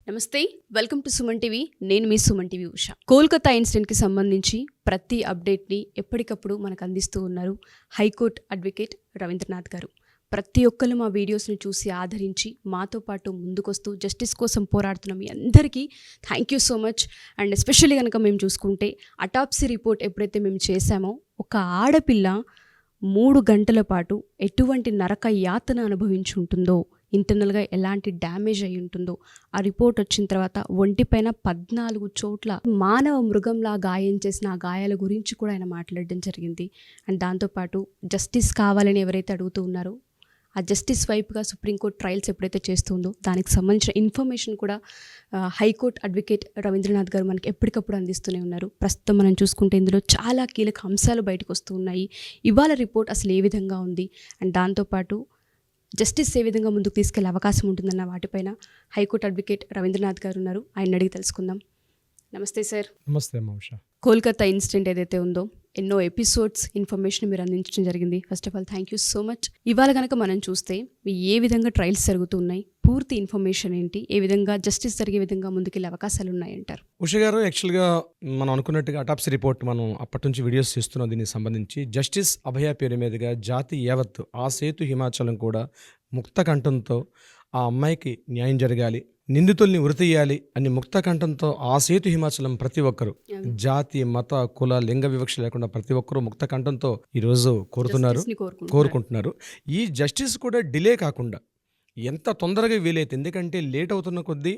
నమస్తే, welcome to Suman TV. నేను మీ Suman TV Usha. Kolkata ఇన్సిడెంట్కి సంబంధించి ప్రతి అప్డేట్ని ఎప్పటికప్పుడు మనకు అందిస్తూ ఉన్నారు హైకోర్టు అడ్వకేట్ రవీంద్రనాథ్ గారు. ప్రతి ఒక్కరు మా వీడియోస్ని చూసి ఆదరించి మాతో పాటు ముందుకొస్తూ జస్టిస్ కోసం పోరాడుతున్న మీ అందరికీ thank you so much. And especially కనుక మేము చూసుకుంటే అటాప్సీ రిపోర్ట్ ఎప్పుడైతే మేము చేశామో ఒక ఆడపిల్ల 3 గంటల పాటు ఎటువంటి నరక యాతన అనుభవించి ఉంటుందో, ఇంటర్నల్గా ఎలాంటి డ్యామేజ్ అయి ఉంటుందో ఆ రిపోర్ట్ వచ్చిన తర్వాత ఒంటిపైన 14 చోట్ల మానవ మృగంలా గాయం చేసిన ఆ గాయాల గురించి కూడా ఆయన మాట్లాడడం జరిగింది. అండ్ దాంతోపాటు జస్టిస్ కావాలని ఎవరైతే అడుగుతూ ఉన్నారో ఆ జస్టిస్ వైపుగా సుప్రీంకోర్టు ట్రయల్స్ ఎప్పుడైతే చేస్తుందో దానికి సంబంధించిన ఇన్ఫర్మేషన్ కూడా హైకోర్టు అడ్వకేట్ రవీంద్రనాథ్ గారు మనకి ఎప్పటికప్పుడు అందిస్తూనే ఉన్నారు. ప్రస్తుతం మనం చూసుకుంటే ఇందులో చాలా కీలక అంశాలు బయటకు వస్తూ ఉన్నాయి. ఇవాళ రిపోర్ట్ అసలు ఏ విధంగా ఉంది అండ్ దాంతోపాటు జస్టిస్ ఏ విధంగా ముందుకు తీసుకెళ్లే అవకాశం ఉంటుందన్న వాటిపైన హైకోర్టు అడ్వకేట్ రవీంద్రనాథ్ గారు ఉన్నారు. ఆయన అడిగి తెలుసుకుందాం. నమస్తే సార్. నమస్తే మౌష. కోల్కతా ఇన్సిడెంట్ ఏదైతే ఉందో ఎన్నో ఎపిసోడ్స్ ఇన్ఫర్మేషన్ మీరు అందించడం జరిగింది. First of all thank you so much. ఇవాళ కనుక మనం చూస్తే ఏ విధంగా ట్రయల్స్ జరుగుతున్నాయి, పూర్తి ఇన్ఫర్మేషన్ ఏంటి, ఏ విధంగా జస్టిస్ జరిగే విధంగా ముందుకెళ్ళే అవకాశాలు ఉన్నాయంటారు? ఉష గారు, యాక్చువల్గా మనం అనుకున్నట్టుగా అటాప్సీ రిపోర్ట్ మనం అప్పటి నుంచి వీడియోస్ చేస్తున్నాం. దీనికి సంబంధించి జస్టిస్ అభయ పేరు మీదుగా జాతి యావత్తు ఆ సేతు హిమాచలం కూడా ముక్త కంఠంతో ఆ అమ్మాయికి న్యాయం జరగాలి, నిందితుల్ని ఉరితీయాలి అని ముక్త కంఠంతో ఆ సేతు హిమాచలం ప్రతి ఒక్కరు జాతి మత కుల లింగ వివక్ష లేకుండా ప్రతి ఒక్కరూ ముక్త కంఠంతో ఈరోజు కోరుకుంటున్నారు. ఈ జస్టిస్ కూడా డిలే కాకుండా ఎంత తొందరగా వీలైతే, ఎందుకంటే లేట్ అవుతున్న కొద్దీ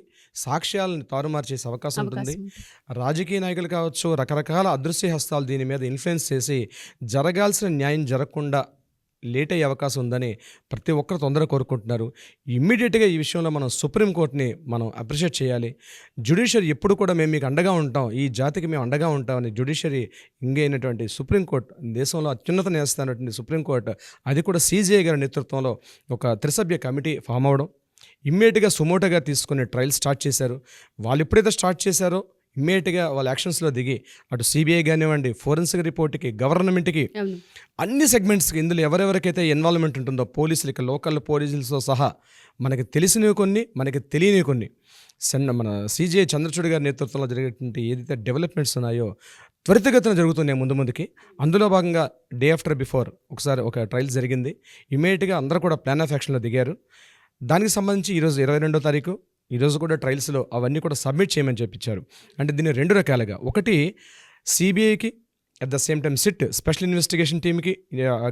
సాక్ష్యాలను తారుమారు చేసే అవకాశం ఉంటుంది. రాజకీయ నాయకులు కావచ్చు, రకరకాల అదృశ్య హస్తాలు దీని మీద ఇన్ఫ్లుయెన్స్ చేసి జరగాల్సిన న్యాయం జరగకుండా లేట్ అయ్యే అవకాశం ఉందని ప్రతి ఒక్కరు తొందరగా కోరుకుంటున్నారు. ఇమ్మీడియట్గా ఈ విషయంలో మనం సుప్రీంకోర్టుని మనం అప్రిషియేట్ చేయాలి. జ్యుడిషియరీ ఎప్పుడు కూడా మేము మీకు అండగా ఉంటాం, ఈ జాతికి మేము అండగా ఉంటామని జ్యుడిషియరీ ఇంగైనటువంటి సుప్రీంకోర్టు, దేశంలో అత్యున్నత న్యాయస్థానటువంటి సుప్రీంకోర్టు, అది కూడా సిజేఐ గారి నేతృత్వంలో ఒక త్రిసభ్య కమిటీ ఫామ్ అవ్వడం, ఇమ్మీడియట్గా సుమోటోగా తీసుకుని ట్రయల్ స్టార్ట్ చేశారు. వాళ్ళు ఎప్పుడైతే స్టార్ట్ చేశారో ఇమ్మీడియట్గా వాళ్ళ యాక్షన్స్లో దిగి అటు సిబిఐ కానివ్వండి, ఫోరెన్సిక్ రిపోర్ట్కి, గవర్నమెంట్కి, అన్ని సెగ్మెంట్స్కి, ఇందులో ఎవరెవరికైతే ఇన్వాల్వ్మెంట్ ఉంటుందో పోలీసులకి, లోకల్ పోలీసులతో సహా మనకి తెలిసినవి కొన్ని, మనకి తెలియనివి కొన్ని, మన సిజిఐ చంద్రచూడ్ గారి నేతృత్వంలో జరిగేటువంటి ఏదైతే డెవలప్మెంట్స్ ఉన్నాయో త్వరితగతిన జరుగుతున్నాయి ముందుకి. అందులో భాగంగా డే ఆఫ్టర్ బిఫోర్ ఒకసారి ఒక ట్రయల్స్ జరిగింది. ఇమ్మీడియట్గా అందరూ కూడా ప్లాన్ ఆఫ్ యాక్షన్లో దిగారు. దానికి సంబంధించి ఈరోజు 22వ తారీఖు ఈరోజు కూడా ట్రయల్స్లో అవన్నీ కూడా సబ్మిట్ చేయమని చెప్పించారు. అంటే దీన్ని 2 రకాలుగా, ఒకటి సిబిఐకి, at the same time SIT special investigation టీమ్కి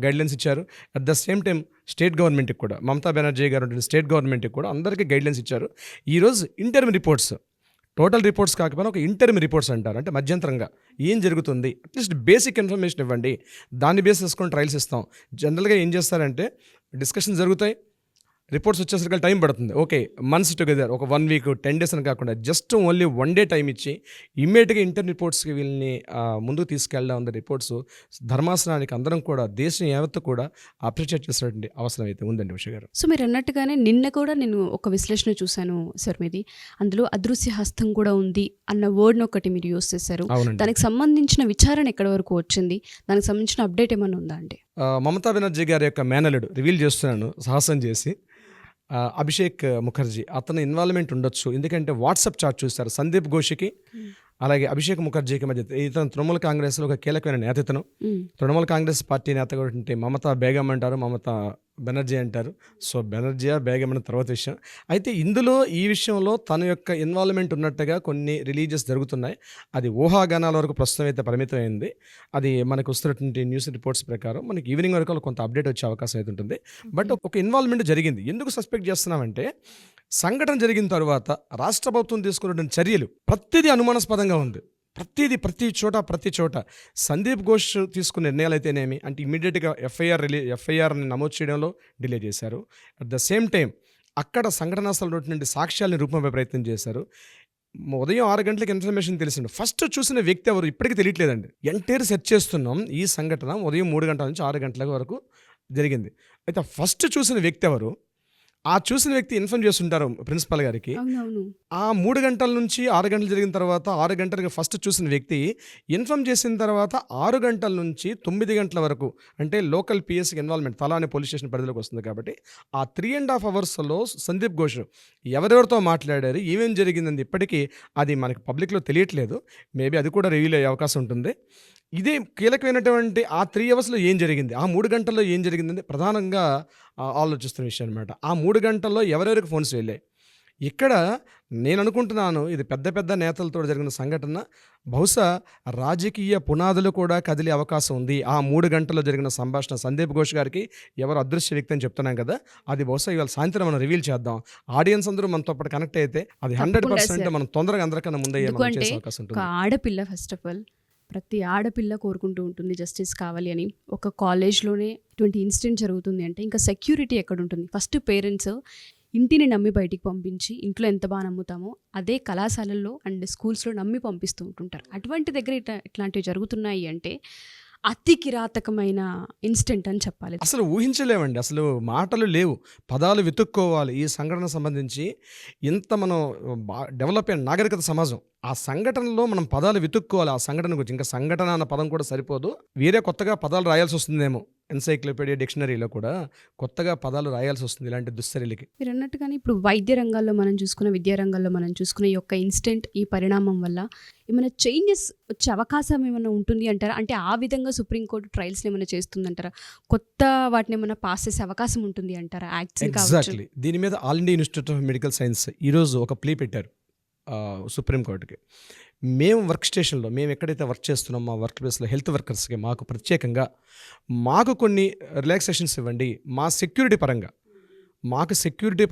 గైడ్లైన్స్ ఇచ్చారు. At the same time state గవర్నమెంట్కి కూడా, మమతా బెనర్జీ గారు స్టేట్ గవర్నమెంట్కి కూడా అందరికీ గైడ్లైన్స్ ఇచ్చారు. ఈరోజు ఇంటర్మ్ రిపోర్ట్స్, టోటల్ రిపోర్ట్స్ కాకపోయినా ఒక ఇంటర్మ్ రిపోర్ట్స్ అంటారు, అంటే మధ్యంతరంగా ఏం జరుగుతుంది, అట్లీస్ట్ బేసిక్ ఇన్ఫర్మేషన్ ఇవ్వండి, దాన్ని బేస్ చేసుకొని ట్రయల్స్ ఇస్తాం. జనరల్గా ఏం చేస్తారంటే డిస్కషన్ జరుగుతాయి, రిపోర్ట్స్ వచ్చేసరికి టైం పడుతుంది. ఓకే, మంత్స్ టుగెదర్, ఒక 1 వీక్ 10 డేస్ అని కాకుండా జస్ట్ ఓన్లీ 1 డే టైం ఇచ్చి ఇమ్మీడియట్గా ఇంటర్ రిపోర్ట్స్కి వీళ్ళని ముందుకు తీసుకెళ్దాం. రిపోర్ట్స్ ధర్మాసనానికి అందరం కూడా, దేశం యావత్తు కూడా అప్రిషియేట్ చేసినటువంటి అవసరం అయితే ఉందండి ఉష గారు. సో మీరు అన్నట్టుగానే నిన్న కూడా నేను ఒక విశ్లేషణ చూశాను సార్ మీది, అందులో అదృశ్య హస్తం కూడా ఉంది అన్న వర్డ్ని ఒకటి మీరు యూస్ చేశారు. దానికి సంబంధించిన విచారణ ఎక్కడి వరకు వచ్చింది, దానికి సంబంధించిన అప్డేట్ ఏమైనా ఉందా అండి? మమతా బెనర్జీ గారి యొక్క మేనల్లుడు రివీల్ చేస్తున్నాను సాహసం చేసి, అభిషేక్ ముఖర్జీ, అతను ఇన్వాల్వ్మెంట్ ఉండొచ్చు. ఎందుకంటే వాట్సాప్ చాట్ చూస్తారు సందీప్ ఘోష్కి అలాగే అభిషేక్ ముఖర్జీకి మధ్య. ఇతను తృణమూల కాంగ్రెస్లో ఒక కీలకమైన నేత. ఇతను తృణమూల కాంగ్రెస్ పార్టీ నేత కూడా మమతా బేగం అంటారు, మమతా బెనర్జీ అంటారు. సో బెనర్జీ బేగం అనే తర్వాత విషయం. అయితే ఇందులో ఈ విషయంలో తన యొక్క ఇన్వాల్వ్మెంట్ ఉన్నట్టుగా కొన్ని రిలీజెస్ జరుగుతున్నాయి. అది ఊహాగానాల వరకు ప్రస్తుతం అయితే పరిమితమైంది. అది మనకు వస్తున్నటువంటి న్యూస్ రిపోర్ట్స్ ప్రకారం మనకి ఈవినింగ్ వరకు కొంత అప్డేట్ వచ్చే అవకాశం అయితే ఉంటుంది. బట్ ఒక ఇన్వాల్వ్మెంట్ జరిగింది. ఎందుకు సస్పెక్ట్ చేస్తున్నామంటే, సంఘటన జరిగిన తర్వాత రాష్ట్ర ప్రభుత్వం తీసుకున్నటువంటి చర్యలు ప్రతిదీ అనుమానాస్పదంగా ఉంది. ప్రతి చోట సందీప్ ఘోష్ తీసుకున్న నిర్ణయాలు అయితేనేమి, అంటే ఇమీడియట్గా ఎఫ్ఐఆర్ని నమోదు చేయడంలో డిలే చేశారు. అట్ ద సేమ్ టైం అక్కడ సంఘటనా స్థలంలో నుండి సాక్ష్యాలను రూపంపై ప్రయత్నం చేశారు. ఉదయం 6 గంటలకు ఇన్ఫర్మేషన్ తెలిసింది. ఫస్ట్ చూసిన వ్యక్తి ఎవరు ఇప్పటికీ తెలియట్లేదండి. ఎంటైర్ సెర్చ్ చేస్తున్నాం. ఈ సంఘటన ఉదయం 3 గంటల నుంచి 6 గంటల వరకు జరిగింది. అయితే ఫస్ట్ చూసిన వ్యక్తి ఎవరు, ఆ చూసిన వ్యక్తి ఇన్ఫార్మ్ చేస్తుంటారు ప్రిన్సిపల్ గారికి. అవునవును. ఆ 3 గంటల నుంచి 6 గంటలు జరిగిన తర్వాత 6 గంటలకి ఫస్ట్ చూసిన వ్యక్తి ఇన్ఫార్మ్ చేసిన తర్వాత 6 గంటల నుంచి 9 గంటల వరకు అంటే లోకల్ పిఎస్కి ఇన్వాల్వ్మెంట్ తలానే పోలీస్ స్టేషన్ పరిధిలోకి వస్తుంది కాబట్టి ఆ 3.5 అవర్స్లో సందీప్ ఘోష్ ఎవరెవరితో మాట్లాడారు, ఏమేం జరిగిందని ఇప్పటికీ అది మనకి పబ్లిక్లో తెలియట్లేదు. మేబీ అది కూడా రివీల్ అయ్యే అవకాశం ఉంటుంది. ఇదే కీలకమైనటువంటి ఆ 3 అవర్స్లో ఏం జరిగింది, ఆ 3 గంటల్లో ఏం జరిగిందని ప్రధానంగా ఆలోచిస్తున్న విషయం అనమాట. ఆ 3 గంటల్లో ఎవరెవరికి ఫోన్స్ వెళ్ళాయి. ఇక్కడ నేను అనుకుంటున్నాను ఇది పెద్ద పెద్ద నేతలతో జరిగిన సంఘటన. బహుశా రాజకీయ పునాదులు కూడా కదిలే అవకాశం ఉంది. ఆ 3 గంటల్లో జరిగిన సంభాషణ సందీప్ ఘోష్ గారికి ఎవరు అదృశ్య వ్యక్తి అని చెప్తున్నాం కదా, అది బహుశా ఇవాళ సాయంత్రం మనం రివీల్ చేద్దాం. ఆడియన్స్ అందరూ మనతో పాటు కనెక్ట్ అయితే అది తప్పకుండా 100% సార్. మనం తొందరగా అందరికన్నా ముందే మనం ఎందుకంటే చేసే అవకాశం ఒక ఉంటుంది. ఆడపిల్ల ఫస్ట్ ఆఫ్ ఆల్ ప్రతి ఆడపిల్ల కోరుకుంటూ ఉంటుంది జస్టిస్ కావాలి అని. ఒక కాలేజ్లోనే ఇటువంటి ఇన్సిడెంట్ జరుగుతుంది అంటే ఇంకా సెక్యూరిటీ ఎక్కడ ఉంటుంది? ఫస్ట్ పేరెంట్స్ ఇంటిని నమ్మి బయటికి పంపించి ఇంట్లో ఎంత బాగా నమ్ముతామో అదే కళాశాలల్లో అండ్ స్కూల్స్లో నమ్మి పంపిస్తూ ఉంటుంటారు. అటువంటి దగ్గర ఇట్లాంటివి జరుగుతున్నాయి అంటే అతి కిరాతకమైన ఇన్సిడెంట్ అని చెప్పాలి. అసలు ఊహించలేమండి. అసలు మాటలు లేవు, పదాలు వెతుక్కోవాలి. ఈ సంఘటన సంబంధించి ఇంత మనం డెవలప్ అయిన నాగరికత సమాజం, ఆ సంఘటనలో మనం పదాలు వెతుక్కోవాలి. ఆ సంఘటన గురించి ఇంకా సంఘటన అన్న పదం కూడా సరిపోదు, వేరే కొత్తగా పదాలు రాయాల్సి వస్తుందేమో. ఎన్సైక్లోపీడియా డిక్షనరీలో కూడా కొత్తగా పదాలు రాయాల్సి వస్తుంది ఇలాంటి దుశ్చర్యలకి. మీరు అన్నట్టుగానే ఇప్పుడు వైద్య రంగాల్లో మనం చూసుకున్న, విద్యా రంగాల్లో మనం చూసుకున్న ఈ యొక్క ఇన్సిడెంట్, ఈ పరిణామం వల్ల ఏమైనా చేంజెస్ వచ్చే అవకాశం ఏమైనా ఉంటుంది అంటారా? అంటే ఆ విధంగా సుప్రీంకోర్టు ట్రయల్స్ని ఏమైనా చేస్తుందంటారా? కొత్త వాటిని ఏమైనా పాస్ చేసే అవకాశం ఉంటుంది అంటారా? యాక్ట్స్ కావచ్చు. ఎగ్జాక్ట్లీ. దీని మీద all India institute of medical science ఈరోజు ఒక ప్లీ పెట్టారు సుప్రీంకోర్టుకి. మేము వర్క్ స్టేషన్లో మేము ఎక్కడైతే వర్క్ చేస్తున్నామో మా వర్క్ ప్లేస్లో హెల్త్ వర్కర్స్కి మాకు ప్రత్యేకంగా మాకు కొన్ని రిలాక్సేషన్స్ ఇవ్వండి. మా సెక్యూరిటీ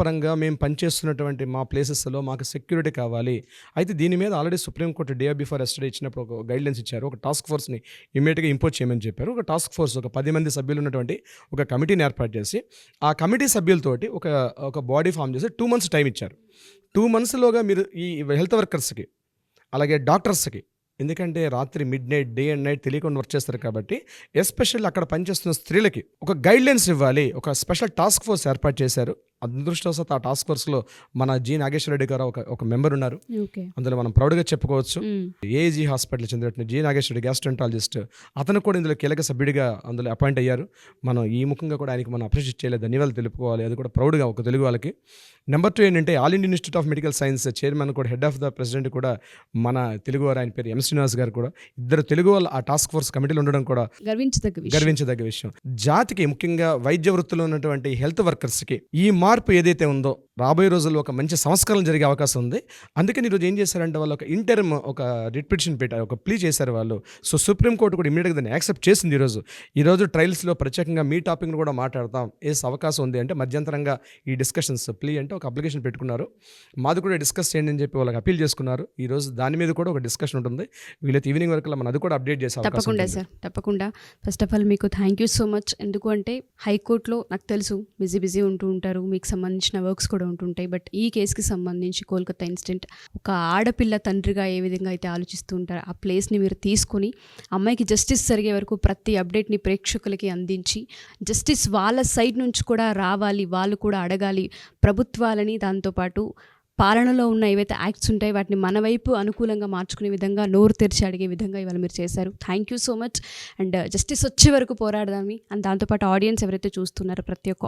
పరంగా మేము పనిచేస్తున్నటువంటి మా ప్లేసెస్లో మాకు సెక్యూరిటీ కావాలి. అయితే దీని మీద already supreme court day before yesterday ఇచ్చినప్పుడు ఒక గైడ్లైన్స్ ఇచ్చారు. ఒక టాస్క్ ఫోర్స్ని ఇమీడియట్గా ఇంపోజ్ చేయమని చెప్పారు. ఒక టాస్క్ ఫోర్స్ ఒక 10 మంది సభ్యులు ఉన్నటువంటి ఒక కమిటీని ఏర్పాటు చేసి ఆ కమిటీ సభ్యులతోటి ఒక బాడీ ఫామ్ చేసి 2 months టైం ఇచ్చారు. 2 monthsలోగా మీరు ఈ హెల్త్ వర్కర్స్కి అలాగే డాక్టర్స్కి, ఎందుకంటే రాత్రి mid night day and night తెలియకుండా వర్క్ చేస్తారు కాబట్టి ఎస్పెషల్లీ అక్కడ పనిచేస్తున్న స్త్రీలకి ఒక గైడ్లైన్స్ ఇవ్వాలి. ఒక స్పెషల్ టాస్క్ ఫోర్స్ ఏర్పాటు చేశారు. అదృష్టవశాత్తు ఆ టాస్క్ ఫోర్స్లో మన జి నాగేశ్వర రెడ్డి గారు ఒక మెంబర్ ఉన్నారు. ఓకే. అందులో మనం ప్రౌడ్గా చెప్పుకోవచ్చు. ఏజీ హాస్పిటల్ చెందినటువంటి జి నాగేశ్వర రెడ్డి గ్యాస్ట్రెంటాలజిస్ట్, అతను కూడా ఇందులో కీలక సభ్యుడిగా అందులో అపాయింట్ అయ్యారు. మనం ఈ ముఖంగా కూడా ఆయనకి మనం అప్రిషియేట్ చేయలేదు, ధన్యవాదాలు తెలుపుకోవాలి. అది కూడా ప్రౌడ్గా ఒక తెలుగు వాళ్ళకి. నెంబర్ 2 ఏంటంటే all Indian institute of medical science chairman కూడా హెడ్ ఆఫ్ ద ప్రెసిడెంట్ కూడా మన తెలుగువారు, ఆయన పేరు ఎం శ్రీనివాస్ గారు కూడా, ఇద్దరు తెలుగు వాళ్ళు ఆ టాస్క్ ఫోర్స్ కమిటీలో ఉండడం కూడా గర్వించదగ్గ విషయం. జాతికి ముఖ్యంగా వైద్య వృత్తిలో ఉన్నటువంటి హెల్త్ వర్కర్స్కి ఈ మార్పు ఏదైతే ఉందో రాబోయే రోజుల్లో ఒక మంచి సంస్కరణ జరిగే అవకాశం ఉంది. అందుకని ఈరోజు ఏం చేశారంటే వాళ్ళు ఒక ఇంటర్మ్ ఒక రిట్ పిటిషన్ పెట్టారు, ఒక ప్లీ చేశారు వాళ్ళు. సో సుప్రీంకోర్టు కూడా ఇమీడియట్గా దాన్ని యాక్సెప్ట్ చేసింది. ఈరోజు ట్రయల్స్లో ప్రత్యేకంగా మీ టాపిక్ను కూడా మాట్లాడతాం అవకాశం ఉంది అంటే మధ్యంతరంగా ఈ డిస్కషన్స్ ప్లీ అంటే ఒక అప్లికేషన్ పెట్టుకున్నారు. మాది కూడా డిస్కస్ చేయండి అని చెప్పి వాళ్ళకి అపీల్ చేసుకున్నారు. ఈరోజు దాని మీద కూడా ఒక డిస్కషన్ ఉంటుంది. వీళ్ళైతే ఈవినింగ్ వరకు మనం అది కూడా అప్డేట్ చేసే అవకాశం తప్పకుండా ఉంటుంది. సార్, తప్పకుండా. ఫస్ట్ ఆఫ్ ఆల్ మీకు థ్యాంక్ యూ సో మచ్. ఎందుకు అంటే హైకోర్టులో నాకు తెలుసు బిజీ ఉంటూ ఉంటారు, మీకు సంబంధించిన వర్క్స్ కూడా ఉంటుంటాయి. బట్ ఈ కేసుకి సంబంధించి కోల్కతా ఇన్సిడెంట్ ఒక ఆడపిల్ల తండ్రిగా ఏ విధంగా అయితే ఆలోచిస్తూ ఉంటారో ఆ ప్లేస్ని మీరు తీసుకొని అమ్మాయికి జస్టిస్ జరిగే వరకు ప్రతి అప్డేట్ని ప్రేక్షకులకి అందించి జస్టిస్ వాళ్ళ సైడ్ నుంచి కూడా రావాలి, వాళ్ళు కూడా అడగాలి ప్రభుత్వాలని, దాంతోపాటు పాలనలో ఉన్న ఏవైతే యాక్ట్స్ ఉంటాయి వాటిని మన వైపు అనుకూలంగా మార్చుకునే విధంగా నోరు తెరిచి అడిగే విధంగా ఇవాళ మీరు చేశారు. Thank you so much. And justice వచ్చే వరకు పోరాడదామి. అండ్ దాంతోపాటు ఆడియన్స్ ఎవరైతే చూస్తున్నారో ప్రతి ఒక్క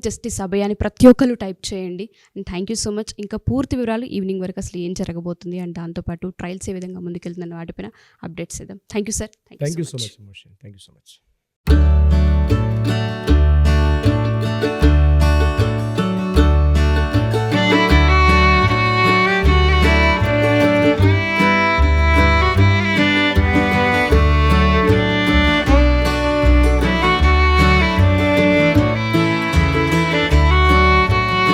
#జస్టిస్ అభయ అని ప్రతి ఒక్కరు టైప్ చేయండి. And thank you so much. ఇంకా పూర్తి వివరాలు ఈవినింగ్ వరకు అసలు ఏం జరగబోతుంది అండ్ దాంతోపాటు ట్రయల్స్ ఏ విధంగా ముందుకెళ్తుందన్న వాటిపైన అప్డేట్స్ ఇద్దాం. Thank you sir. Thank you so much. Thank you so much.